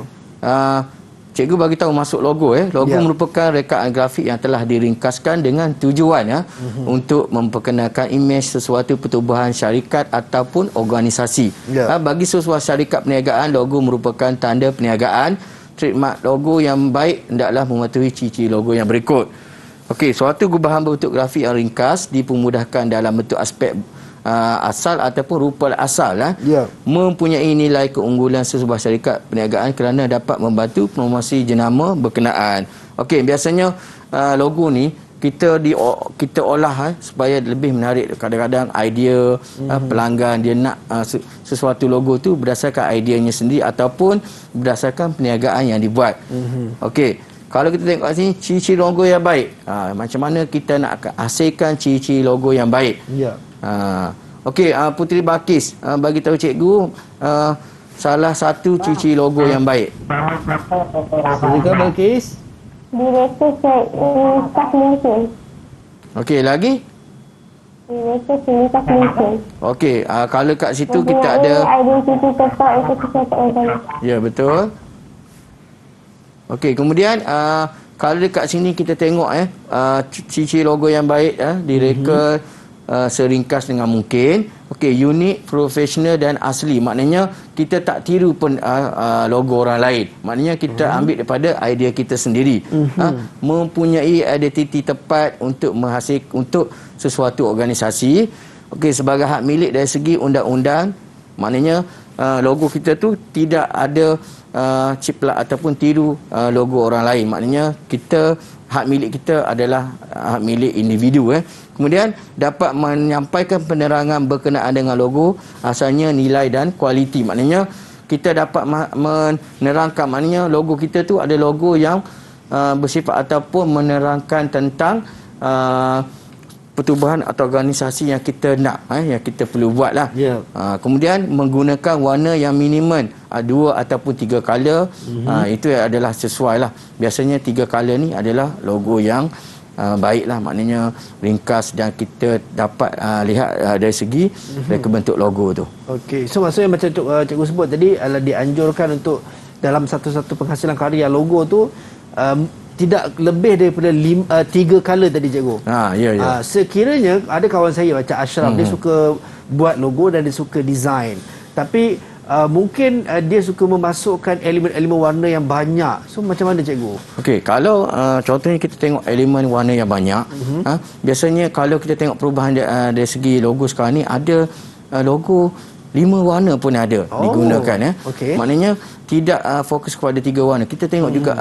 Cikgu bagi tahu masuk logo. Logo merupakan rekaan grafik yang telah diringkaskan dengan tujuan untuk memperkenalkan imej sesuatu pertubuhan syarikat ataupun organisasi. Bagi sesuatu syarikat perniagaan, logo merupakan tanda perniagaan. Trademark logo yang baik hendaklah mematuhi ciri-ciri logo yang berikut. Okey, suatu gubahan bentuk grafik yang ringkas dipermudahkan dalam bentuk aspek asal ataupun rupa asal mempunyai nilai keunggulan sesebuah syarikat perniagaan kerana dapat membantu promosi jenama berkenaan. Okey, biasanya logo ni kita olah supaya lebih menarik. Kadang-kadang idea pelanggan dia nak sesuatu logo tu berdasarkan ideanya sendiri ataupun berdasarkan perniagaan yang dibuat. Okey. Kalau kita tengok kat sini ciri-ciri logo yang baik, macam mana kita nak hasilkan ciri-ciri logo yang baik. Okey, Puteri Balkis bagi tahu cikgu salah satu ciri-ciri logo yang baik. Silakan Balkis. Direktur Syarikat Malaysia. Okey, lagi? Direktur Syarikat Malaysia. Okey, kalau kat situ kita ada identiti tetap untuk kesihatan organik. Ya, betul. Okey, kemudian kalau dekat sini kita tengok ciri-ciri logo yang baik direka seringkas dengan mungkin. Okey, unik, profesional dan asli. Maknanya kita tak tiru pun logo orang lain. Maknanya kita ambil daripada idea kita sendiri. Mempunyai identiti tepat untuk untuk sesuatu organisasi. Okey, sebagai hak milik dari segi undang-undang, maknanya logo kita tu tidak ada ciplak ataupun tiru logo orang lain. Maknanya hak milik kita adalah hak milik individu. Kemudian dapat menyampaikan penerangan berkenaan dengan logo, asalnya, nilai dan kualiti. Maknanya kita dapat menerangkan, maknanya logo kita tu ada logo yang bersifat ataupun menerangkan tentang pertubuhan atau organisasi yang kita nak, yang kita perlu buat lah. Kemudian menggunakan warna yang minimum 2 ataupun 3 color. Itu adalah sesuai lah. Biasanya 3 color ni adalah logo yang baik lah, maknanya ringkas dan kita dapat lihat dari segi reka bentuk logo tu. Okey, so maksudnya macam cikgu sebut tadi, dianjurkan untuk dalam satu-satu penghasilan karya logo tu tidak lebih daripada 3 color tadi cikgu. Sekiranya ada kawan saya macam Ashraf, dia suka buat logo dan dia suka design, tapi mungkin dia suka memasukkan elemen-elemen warna yang banyak. So macam mana cikgu? Okey, kalau contohnya kita tengok elemen warna yang banyak, biasanya kalau kita tengok perubahan dari segi logo sekarang ni, ada logo 5 warna pun ada digunakan. Maknanya tidak fokus kepada 3 warna. Kita tengok juga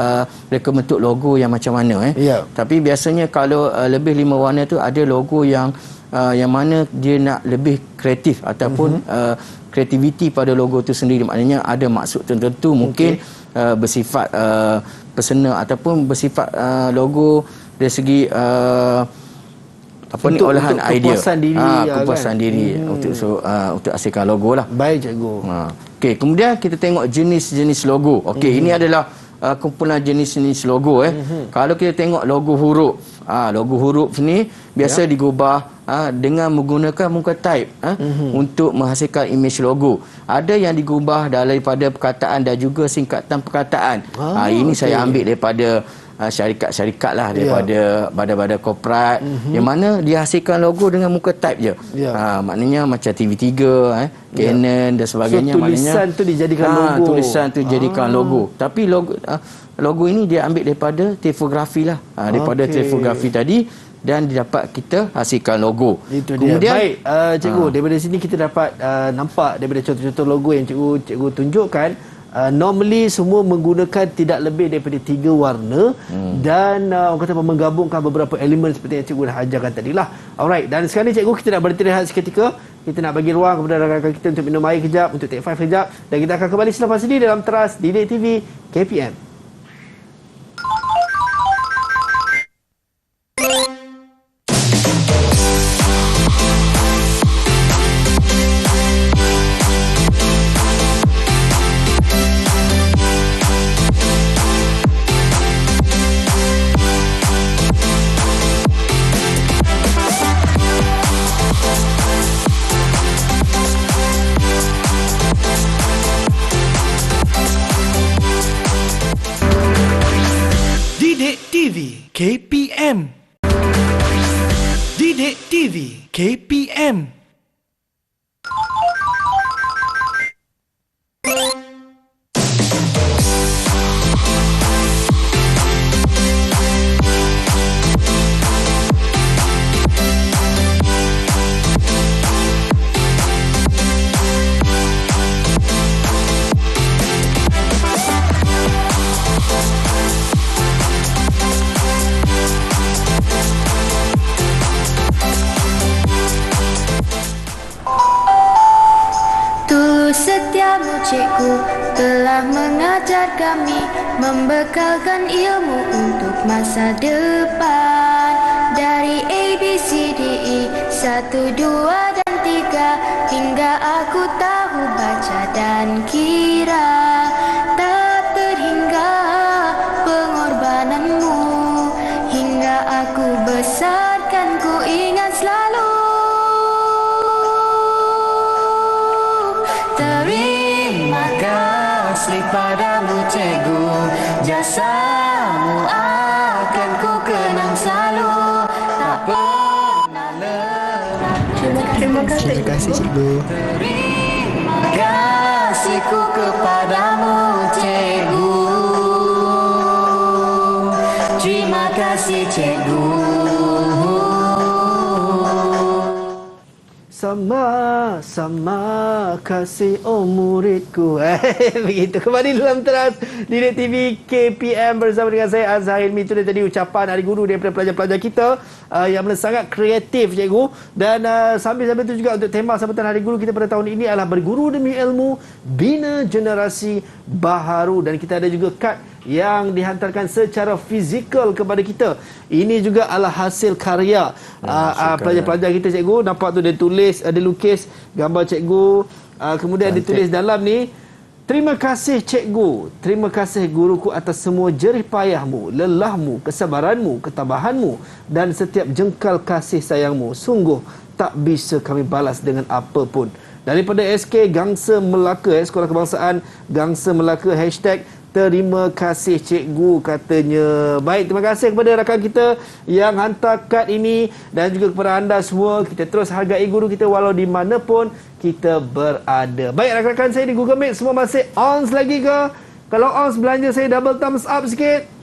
reka bentuk logo yang macam mana. Tapi biasanya kalau lebih 5 warna tu ada logo yang mana dia nak lebih kreatif ataupun kreativiti pada logo tu sendiri. Maknanya ada maksud tertentu, mungkin bersifat personal ataupun bersifat logo dari segi olahan idea, kepuasan diri, kepuasan diri untuk hasilkan logo lah. Baik cikgu. Okey, kemudian kita tengok jenis-jenis logo. Okey, ini adalah kumpulan jenis-jenis logo. Kalau kita tengok logo huruf, logo huruf ni biasa digubah dengan menggunakan muka type untuk menghasilkan imej logo. Ada yang digubah daripada perkataan dan juga singkatan perkataan. Ini saya ambil daripada syarikat-syarikat lah, daripada badan-badan korporat yang mana dia hasilkan logo dengan muka type je. Maknanya macam TV3, Canon dan sebagainya. So, tulisan tu dijadikan logo. Tulisan tu dijadikan logo. Tapi logo ini dia ambil daripada tipografi lah. Daripada tipografi tadi, dan dapat kita hasilkan logo. Itu kemudian, dia. Baik, cikgu, daripada sini kita dapat nampak daripada contoh-contoh logo yang cikgu tunjukkan. Normally semua menggunakan tidak lebih daripada 3 warna dan orang kata menggabungkan beberapa elemen seperti yang cikgu dah ajarkan tadilah. Alright, dan sekarang ni cikgu, kita nak berhenti rehat seketika. Kita nak bagi ruang kepada rakan-rakan kita untuk minum air kejap, untuk take 5 kejap, dan kita akan kembali selepas ini dalam Teras Didik TV KPM. KPM. Didik TV KPM. Setiamu cikgu telah mengajar kami, membekalkan ilmu untuk masa depan. Dari A, B, C, D, E 1, 2 dan 3 hingga aku tahu baca dan kira. Tak terhingga pengorbananmu hingga aku besarkan, ku ingat selalu. Terima kasih padamu cikgu, jasamu akan ku kenang selalu, tak pernah lelah. Terima kasih cikgu. Terima kasihku kepadamu cikgu. Terima kasih cikgu. Sama-sama kasih muridku. Begitu. Kembali dalam Teras Didik TV KPM bersama dengan saya Azhar Hilmi. Itu dia tadi ucapan Hari Guru daripada pelajar-pelajar kita yang sangat kreatif, cikgu. Dan sambil-sambil itu juga untuk tema sambutan Hari Guru kita pada tahun ini adalah berguru demi ilmu, bina generasi baharu. Dan kita ada juga kad yang dihantarkan secara fizikal kepada kita. Ini juga adalah hasil karya pelajar-pelajar kita, cikgu. Nampak tu dia tulis, dia lukis gambar cikgu. Kemudian dia tulis dalam ni, terima kasih cikgu, terima kasih guruku atas semua jerih payahmu, lelahmu, kesabaranmu, ketabahanmu dan setiap jengkal kasih sayangmu. Sungguh tak bisa kami balas dengan apa pun. Daripada SK Gangsa Melaka, Sekolah Kebangsaan Gangsa Melaka, hashtag terima kasih cikgu, katanya. Baik, terima kasih kepada rakan kita yang hantar kad ini dan juga kepada anda semua. Kita terus hargai guru kita walau di mana pun kita berada. Baik, rakan-rakan saya di Google Meet semua masih on lagi ke? Kalau on, belanja saya double thumbs up sikit.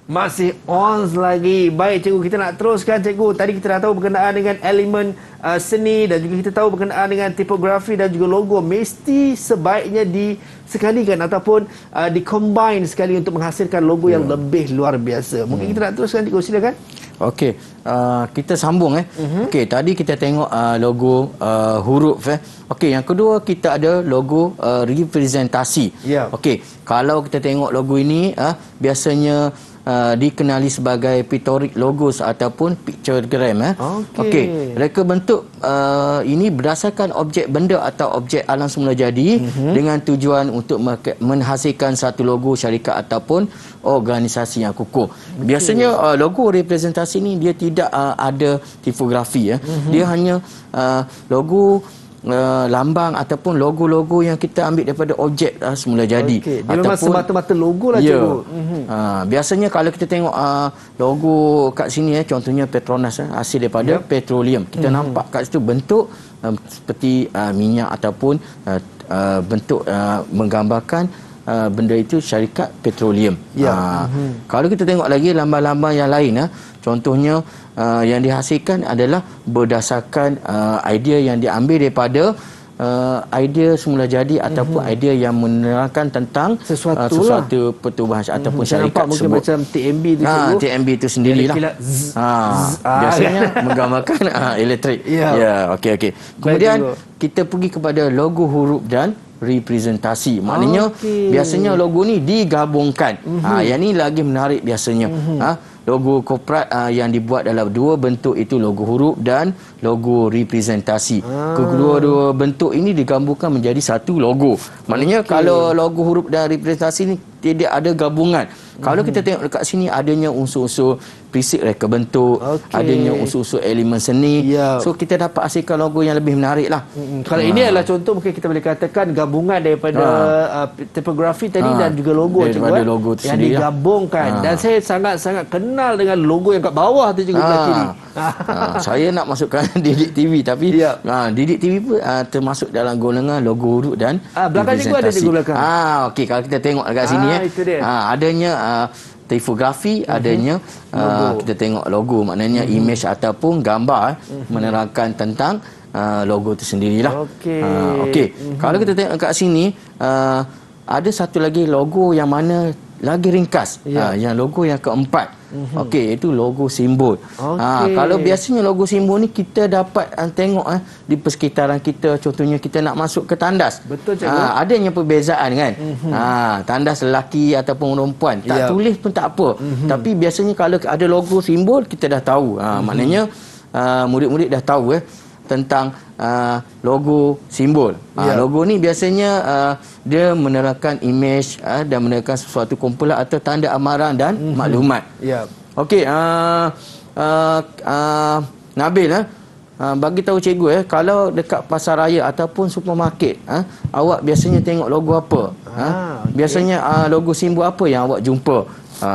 Masih on lagi. Baik cikgu, kita nak teruskan cikgu. Tadi kita dah tahu berkenaan dengan elemen seni dan juga kita tahu berkenaan dengan tipografi dan juga logo. Mesti sebaiknya disekalikan ataupun dikombine sekali untuk menghasilkan logo yang lebih luar biasa. Mungkin kita nak teruskan cikgu, silakan. Okey, kita sambung Okey, tadi kita tengok logo huruf Okey, yang kedua kita ada logo representasi. Okey, kalau kita tengok logo ini biasanya dikenali sebagai pictorial logos ataupun pictogram. Okey. Reka bentuk ini berdasarkan objek benda atau objek alam semula jadi dengan tujuan untuk menghasilkan satu logo syarikat ataupun organisasi yang kukuh. Biasanya logo representasi ni dia tidak ada tipografi Dia hanya logo lambang ataupun logo-logo yang kita ambil daripada objek semula jadi. Dia memang semata-mata logo lah cikgu. Biasanya kalau kita tengok logo kat sini contohnya Petronas hasil daripada petroleum. Kita nampak kat situ bentuk seperti minyak ataupun bentuk menggambarkan benda itu syarikat petroleum. Kalau kita tengok lagi lambang-lambang yang lain contohnya yang dihasilkan adalah berdasarkan idea yang diambil daripada idea semula jadi ataupun idea yang menerangkan tentang sesuatu pertubuhan ataupun syarikat mungkin tersebut. macam TMB tu cikgu. TMB itu sendirilah. Biasanya menggambarkan elektrik. Okey. Kemudian kita pergi kepada logo huruf dan representasi. Maknanya biasanya logo ni digabungkan. Yang ni lagi menarik biasanya. Logo korporat yang dibuat dalam dua bentuk itu logo huruf dan logo representasi. Kedua-dua bentuk ini digabungkan menjadi satu logo. Maknanya kalau logo huruf dan representasi ni tidak ada gabungan. Kalau kita tengok dekat sini adanya unsur-unsur prinsip reka bentuk, adanya unsur-unsur elemen seni. So kita dapat hasilkan logo yang lebih menarik lah. Kalau ini adalah contoh mungkin kita boleh katakan gabungan daripada tipografi tadi dan juga logo daripada logo tu yang digabungkan. Dan saya sangat-sangat kenal dengan logo yang kat bawah tu cikgu belah kiri. Saya nak masukkan Didik TV tapi Didik TV pun termasuk dalam golongan logo huruf dan belakang cikgu ada cikgu belakang. Okey, kalau kita tengok dekat sini adanya tipografi, adanya kita tengok logo, maknanya image ataupun gambar menerangkan tentang logo itu sendirilah. Okey. Kalau kita tengok kat sini ada satu lagi logo yang mana lagi ringkas. Yang logo yang keempat. Okey, itu logo simbol. Kalau biasanya logo simbol ni kita dapat tengok di persekitaran kita, contohnya kita nak masuk ke tandas. Betul cikgu. Adanya perbezaan kan. Tandas lelaki ataupun perempuan, tak tulis pun tak apa. Tapi biasanya kalau ada logo simbol kita dah tahu. Maknanya murid-murid dah tahu tentang logo simbol. Logo ni biasanya dia menerangkan image dan menerangkan sesuatu kumpulan atau tanda amaran dan maklumat. Okey, Nabil bagi tahu cikgu kalau dekat pasar raya ataupun supermarket awak biasanya tengok logo apa? Biasanya logo simbol apa yang awak jumpa?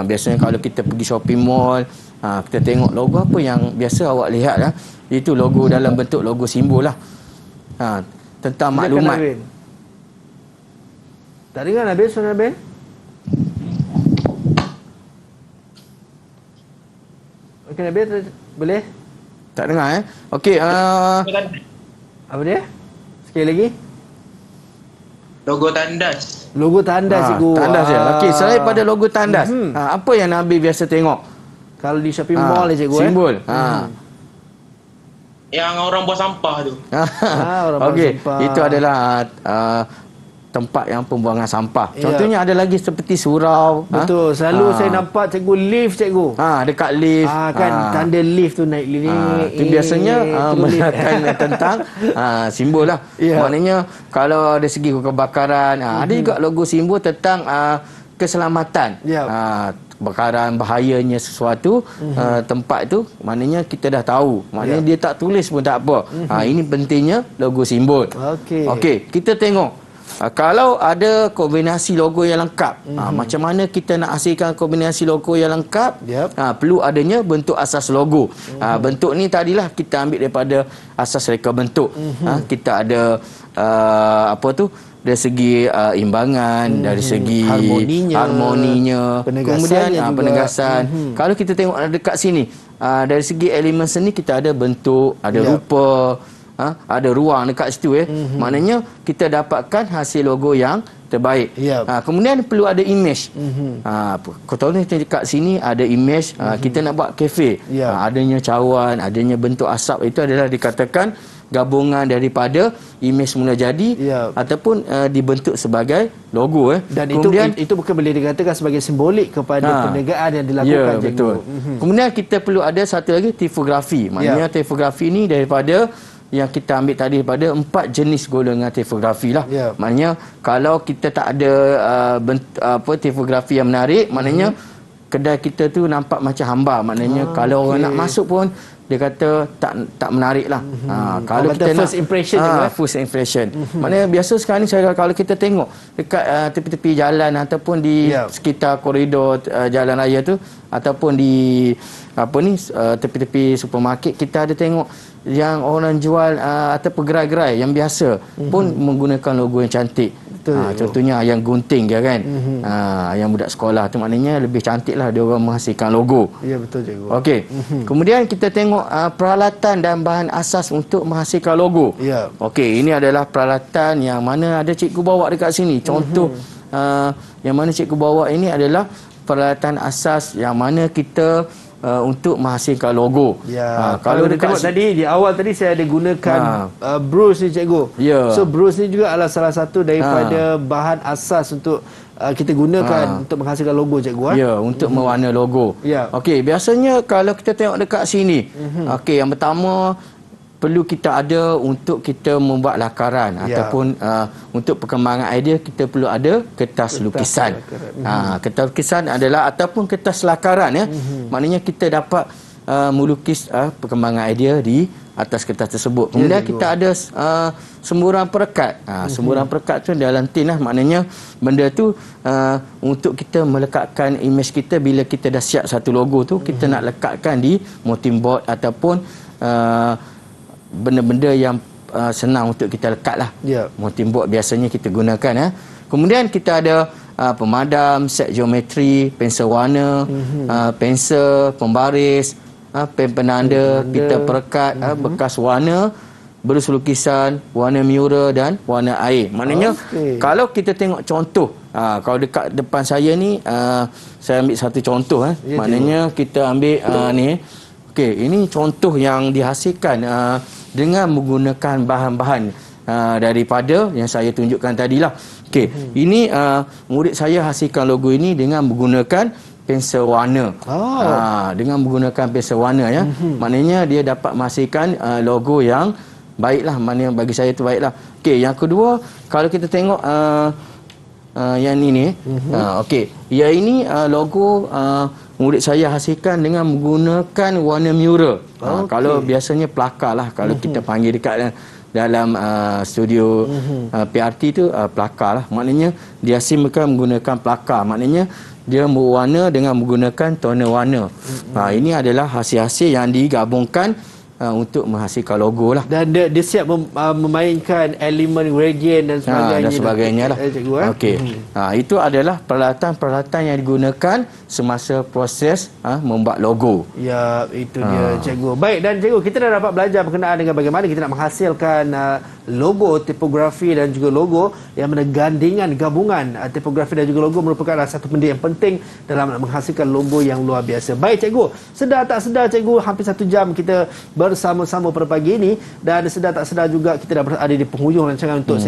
Biasanya kalau kita pergi shopping mall, kita tengok logo apa yang biasa awak lihat itu logo dalam bentuk logo simbol lah. Tentang maklumat. Tak dengar Nabil, suara Nabil? Okey Nabil, boleh? Tak dengar Okey, apa dia? Sekali lagi. Logo tandas. Logo tandas cikgu. Tandas Okey, selain pada logo tandas, apa yang Nabil biasa tengok? Kalau di shopping mall cikgu simbol. Yang orang buang sampah tu. Okey, itu adalah tempat yang pembuangan sampah. Contohnya ada lagi seperti surau. Betul, selalu saya nampak cikgu lift cikgu. Dekat lift. Kan tanda lift tu naik itu biasanya menerangkan tentang simbol lah. Maknanya kalau dari segi kebakaran, ada juga logo simbol tentang keselamatan. Kebakaran, bahayanya sesuatu tempat tu, maknanya kita dah tahu. Maknanya dia tak tulis pun tak apa. Ini pentingnya logo simbol. Okey, kita tengok kalau ada kombinasi logo yang lengkap, macam mana kita nak hasilkan kombinasi logo yang lengkap? Perlu adanya bentuk asas logo. Bentuk ni tadilah kita ambil daripada asas reka bentuk. Kita ada dari segi imbangan, dari segi harmoninya, kemudian penegasan. Kalau kita tengok dekat sini, dari segi elemen seni kita ada bentuk, ada rupa, ada ruang dekat situ maknanya kita dapatkan hasil logo yang terbaik. Kemudian perlu ada image. Contohnya dekat sini ada image, kita nak buat kafe, adanya cawan, adanya bentuk asap, itu adalah dikatakan gabungan daripada imej semula jadi ataupun dibentuk sebagai logo. Dan kemudian, itu bukan boleh dikatakan sebagai simbolik kepada perniagaan yang dilakukan. Ya, betul. Kemudian kita perlu ada satu lagi tipografi. Maknanya tipografi ni daripada yang kita ambil tadi daripada 4 jenis golongan tipografi lah. Maknanya kalau kita tak ada tipografi yang menarik, maknanya kedai kita tu nampak macam hambar. Maknanya kalau orang nak masuk pun dia kata tak menarik lah. Kalau kita first impression first impression. Maknanya biasa sekarang ni kalau kita tengok dekat tepi-tepi jalan ataupun di sekitar koridor jalan raya tu ataupun di tepi-tepi supermarket, kita ada tengok yang orang jual atau gerai-gerai yang biasa pun menggunakan logo yang cantik. Contohnya yang gunting dia kan. Yang budak sekolah tu maknanya lebih cantik lah dia orang menghasilkan logo. Ya, betul cikgu. Okey. Kemudian kita tengok peralatan dan bahan asas untuk menghasilkan logo. Okey, ini adalah peralatan yang mana ada cikgu bawa dekat sini. Contoh yang mana cikgu bawa ini adalah peralatan asas yang mana kita untuk menghasilkan logo. Kalau kita tengok tadi di awal tadi saya ada gunakan brush ni cikgu. So brush ni juga adalah salah satu daripada bahan asas untuk kita gunakan untuk menghasilkan logo cikgu. Untuk mewarna logo. Okey, biasanya kalau kita tengok dekat sini, okey, yang pertama perlu kita ada untuk kita membuat lakaran ataupun untuk perkembangan idea kita perlu ada kertas lukisan. Kertas lukisan adalah ataupun kertas lakaran maknanya kita dapat melukis perkembangan idea di atas kertas tersebut. Kemudian kita ada semburan perekat. Semburan perekat tu dalam tin lah, maknanya benda tu untuk kita melekatkan imej kita bila kita dah siap satu logo tu, kita nak lekatkan di mounting board ataupun benda-benda yang senang untuk kita lekat lah. Mounting board biasanya kita gunakan. Kemudian kita ada pemadam, set geometri, pensel warna, pensel, pembaris, pen penanda, pita perekat, bekas warna, berus lukisan, warna mural dan warna air. Maknanya kalau kita tengok contoh, kalau dekat depan saya ni saya ambil satu contoh. Maknanya kita ambil ni. Okey, ini contoh yang dihasilkan dengan menggunakan bahan-bahan daripada yang saya tunjukkan tadilah. Okey, ini murid saya hasilkan logo ini dengan menggunakan pensel warna. Dengan menggunakan pensel warna maknanya dia dapat menghasilkan logo yang baiklah, maknanya bagi saya tu baiklah. Okey, yang kedua kalau kita tengok yang ini okey, yang ini logo murid saya hasilkan dengan menggunakan warna mural. Kalau biasanya pelakar lah, kalau kita panggil dekat dalam studio PRT tu pelakar lah. Maknanya dia hasilkan menggunakan pelakar. Maknanya dia berwarna dengan menggunakan toner warna. Ini adalah hasil-hasil yang digabungkan untuk menghasilkan logo lah. Dan dia siap memainkan elemen gradient dan sebagainya. Dan sebagainya lah. Okey. Itu adalah peralatan-peralatan yang digunakan semasa proses membuat logo. Ya, itu dia cikgu. Baik, dan cikgu, kita dah dapat belajar berkenaan dengan bagaimana kita nak menghasilkan logo, tipografi dan juga logo yang mana gandingan gabungan tipografi dan juga logo merupakan satu benda yang penting dalam nak menghasilkan logo yang luar biasa. Baik cikgu, sedar tak sedar cikgu, hampir 1 jam kita bersama-sama pada pagi ini, dan sedar tak sedar juga kita dah berada di penghujung rancangan untuk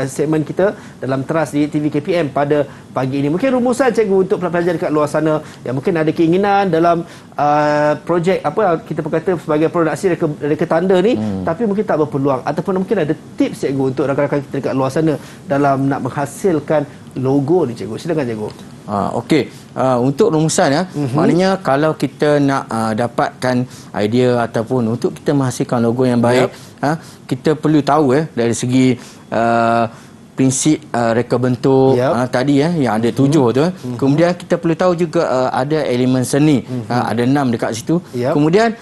segmen kita dalam Teras di TV KPM pada pagi ini. Mungkin rumusan cikgu untuk pelajar dekat luar sana yang mungkin ada keinginan dalam projek apa kita berkata sebagai produksi reka tanda ni, tapi mungkin tak berpeluang, ataupun mungkin ada tips cikgu untuk rakan-rakan kita dekat luar sana dalam nak menghasilkan logo ni cikgu. Silakan cikgu. Okey, untuk rumusan maknanya kalau kita nak dapatkan idea ataupun untuk kita menghasilkan logo yang baik, kita perlu tahu dari segi prinsip reka bentuk tadi yang ada 7 tu. Kemudian kita perlu tahu juga ada elemen seni, ada 6 dekat situ. Kemudian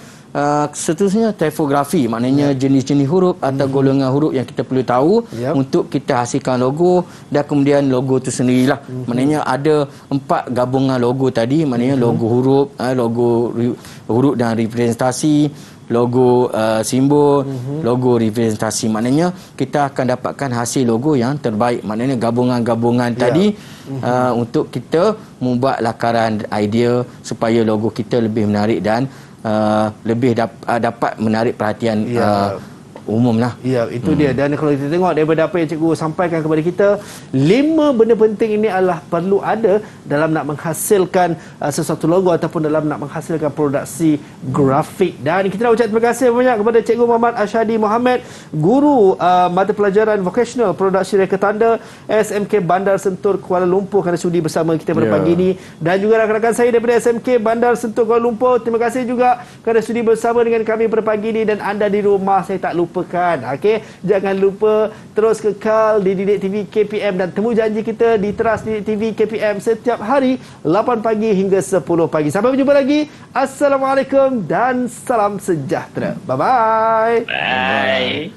seterusnya tipografi, maknanya jenis-jenis huruf atau golongan huruf yang kita perlu tahu untuk kita hasilkan logo, dan kemudian logo tu sendirilah. Maknanya ada 4 gabungan logo tadi, maknanya logo huruf, logo huruf dan representasi, logo simbol, logo representasi. Maknanya kita akan dapatkan hasil logo yang terbaik. Maknanya gabungan-gabungan tadi untuk kita membuat lakaran idea supaya logo kita lebih menarik dan lebih dapat menarik perhatian umum lah. Ya, itu dia. Dan kalau kita tengok daripada apa yang cikgu sampaikan kepada kita, 5 benda penting ini adalah perlu ada dalam nak menghasilkan sesuatu logo ataupun dalam nak menghasilkan produksi grafik. Dan kita nak ucap terima kasih banyak kepada Cikgu Muhammad Ashadi Mohamed, guru mata pelajaran vocational produksi reka tanda SMK Bandar Sentur Kuala Lumpur, kerana sudi bersama kita pada pagi ini. Dan juga rakan-rakan saya daripada SMK Bandar Sentur Kuala Lumpur, terima kasih juga kerana sudi bersama dengan kami pada pagi ini. Dan anda di rumah, saya tak lupakan, okey, jangan lupa terus kekal di Didik TV KPM dan temu janji kita di Teras Didik TV KPM setiap hari 8 pagi hingga 10 pagi. Sampai berjumpa lagi. Assalamualaikum dan salam sejahtera. Bye-bye. Bye.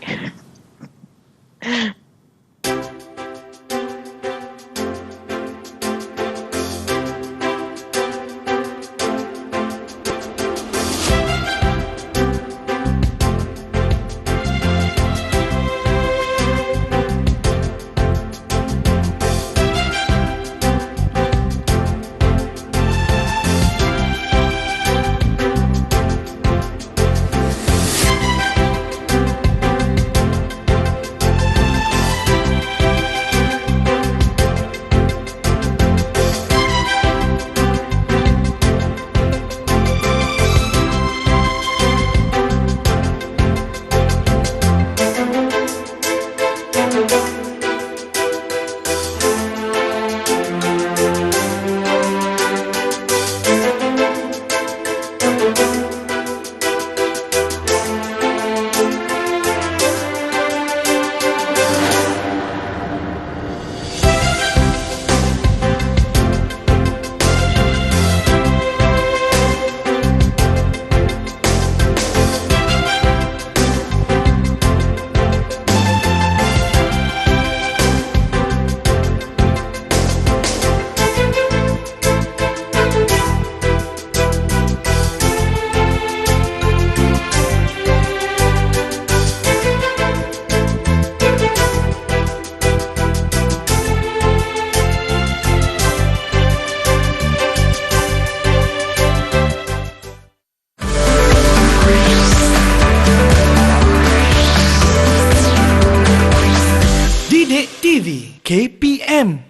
Didik TV KPM